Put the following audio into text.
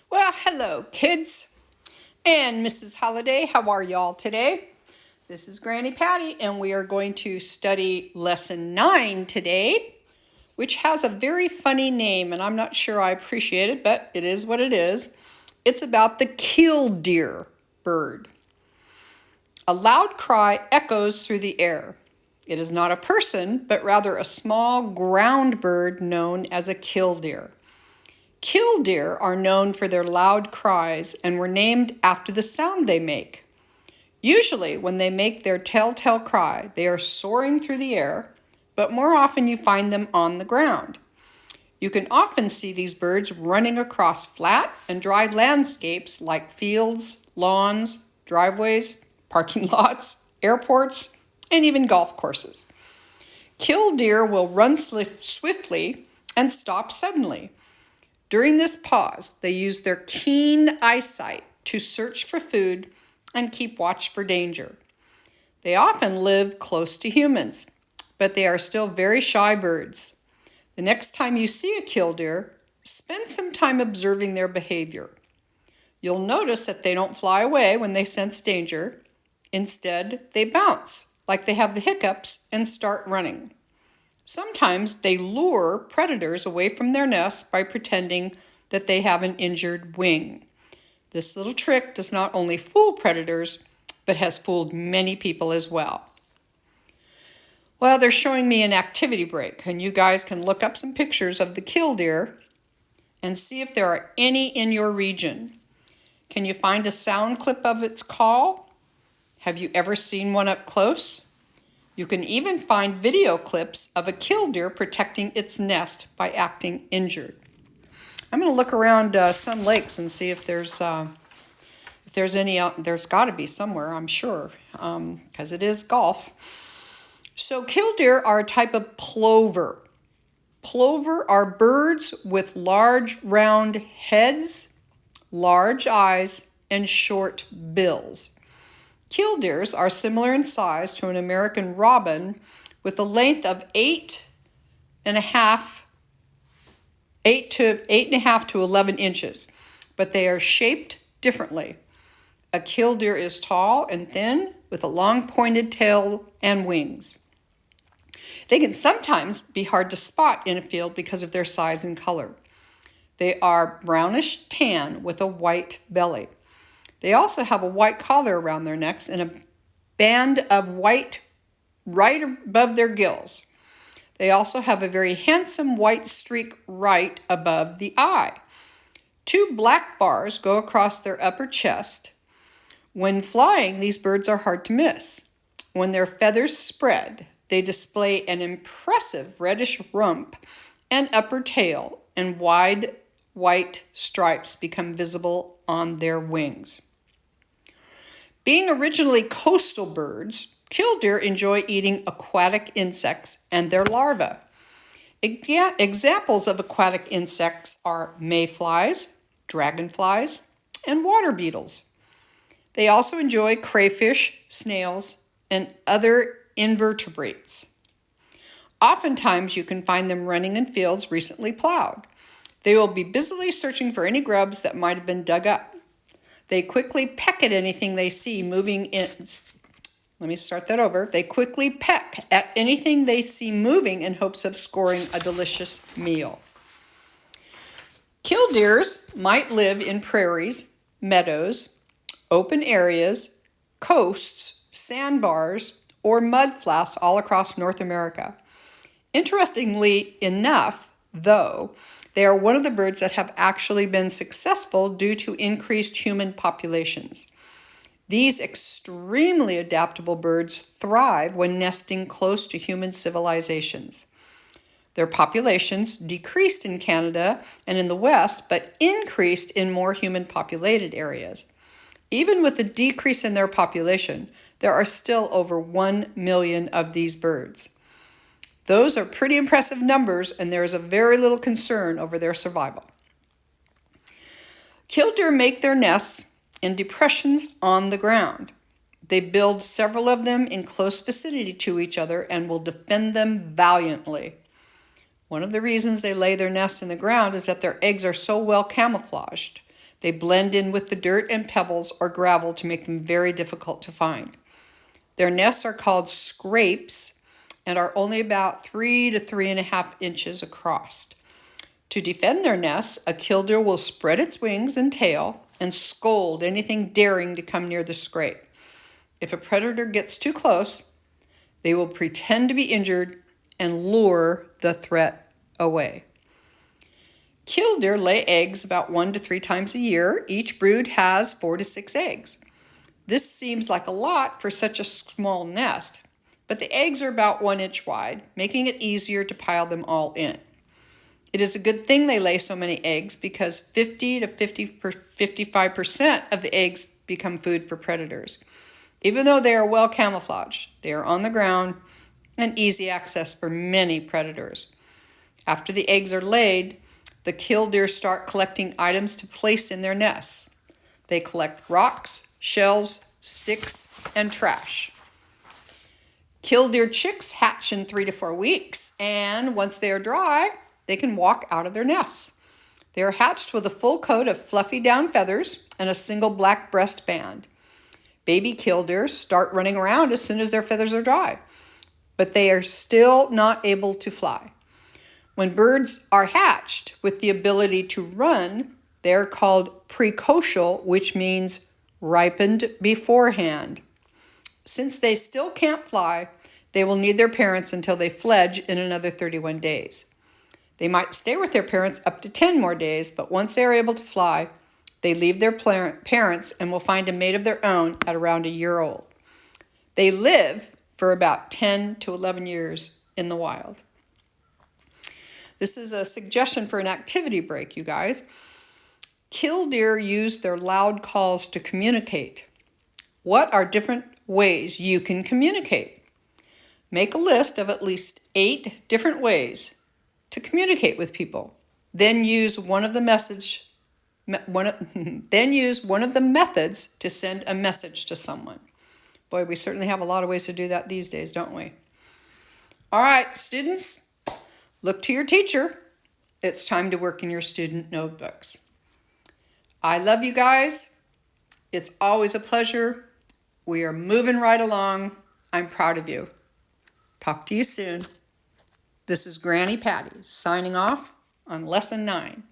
Well, hello, kids and Mrs. Holiday. How are y'all today? This is Granny Patty, and we are going to study Lesson 9 today, which has a very funny name, and I'm not sure I appreciate it, but it is what it is. It's about the killdeer bird. A loud cry echoes through the air. It is not a person, but rather a small ground bird known as a killdeer. Killdeer are known for their loud cries and were named after the sound they make. Usually, when they make their telltale cry, they are soaring through the air, but more often you find them on the ground. You can often see these birds running across flat and dry landscapes like fields, lawns, driveways, parking lots, airports, and even golf courses. Killdeer will run swiftly and stop suddenly. During this pause, they use their keen eyesight to search for food and keep watch for danger. They often live close to humans, but they are still very shy birds. The next time you see a killdeer, spend some time observing their behavior. You'll notice that they don't fly away when they sense danger. Instead, they bounce, like they have the hiccups, and start running. Sometimes they lure predators away from their nests by pretending that they have an injured wing. This little trick does not only fool predators, but has fooled many people as well. Well, they're showing me an activity break, and you guys can look up some pictures of the killdeer and see if there are any in your region. Can you find a sound clip of its call? Have you ever seen one up close? You can even find video clips of a killdeer protecting its nest by acting injured. I'm going to look around some lakes and see if there's any out. There's got to be somewhere, I'm sure, because it is Gulf. So killdeer are a type of plover. Plover are birds with large round heads, large eyes, and short bills. Killdeers are similar in size to an American robin with a length of 8.5 to 11 inches, but they are shaped differently. A killdeer is tall and thin with a long pointed tail and wings. They can sometimes be hard to spot in a field because of their size and color. They are brownish tan with a white belly. They also have a white collar around their necks and a band of white right above their gills. They also have a very handsome white streak right above the eye. 2 black bars go across their upper chest. When flying, these birds are hard to miss. When their feathers spread, they display an impressive reddish rump and upper tail, and wide white stripes become visible on their wings. Being originally coastal birds, killdeer enjoy eating aquatic insects and their larvae. Examples of aquatic insects are mayflies, dragonflies, and water beetles. They also enjoy crayfish, snails, and other invertebrates. Oftentimes, you can find them running in fields recently plowed. They will be busily searching for any grubs that might have been dug up. They quickly peck at anything they see moving in. Let me start that over. They quickly peck at anything they see moving in hopes of scoring a delicious meal. Killdeers might live in prairies, meadows, open areas, coasts, sandbars, or mud flats all across North America. Interestingly enough, though, they are one of the birds that have actually been successful due to increased human populations. These extremely adaptable birds thrive when nesting close to human civilizations. Their populations decreased in Canada and in the West, but increased in more human-populated areas. Even with the decrease in their population, there are still over 1 million of these birds. Those are pretty impressive numbers, and there is a very little concern over their survival. Killdeer make their nests in depressions on the ground. They build several of them in close vicinity to each other and will defend them valiantly. One of the reasons they lay their nests in the ground is that their eggs are so well camouflaged They blend in with the dirt and pebbles or gravel to make them very difficult to find. Their nests are called scrapes and are only about 3 to 3.5 inches across. To defend their nests, a killdeer will spread its wings and tail and scold anything daring to come near the scrape. If a predator gets too close, they will pretend to be injured and lure the threat away. Killdeer lay eggs about 1 to 3 times a year. Each brood has 4 to 6 eggs. This seems like a lot for such a small nest, but the eggs are about 1 inch wide, making it easier to pile them all in. It is a good thing they lay so many eggs because 50 to 55% of the eggs become food for predators. Even though they are well camouflaged, they are on the ground and easy access for many predators. After the eggs are laid, the killdeer start collecting items to place in their nests. They collect rocks, shells, sticks, and trash. Killdeer chicks hatch in 3 to 4 weeks, and once they are dry, they can walk out of their nests. They are hatched with a full coat of fluffy down feathers and a single black breast band. Baby killdeer start running around as soon as their feathers are dry, but they are still not able to fly. When birds are hatched with the ability to run, they are called precocial, which means ripened beforehand. Since they still can't fly, they will need their parents until they fledge in another 31 days. They might stay with their parents up to 10 more days, but once they are able to fly, they leave their parents and will find a mate of their own at around a year old. They live for about 10 to 11 years in the wild. This is a suggestion for an activity break, you guys. Killdeer use their loud calls to communicate. What are different ways you can communicate? Make a list of at least 8 different ways to communicate with people. Then use one of the methods to send a message to someone. Boy, we certainly have a lot of ways to do that these days, don't we? All right, students, look to your teacher. It's time to work in your student notebooks. I love you guys. It's always a pleasure. We are moving right along. I'm proud of you. Talk to you soon. This is Granny Patty signing off on Lesson 9.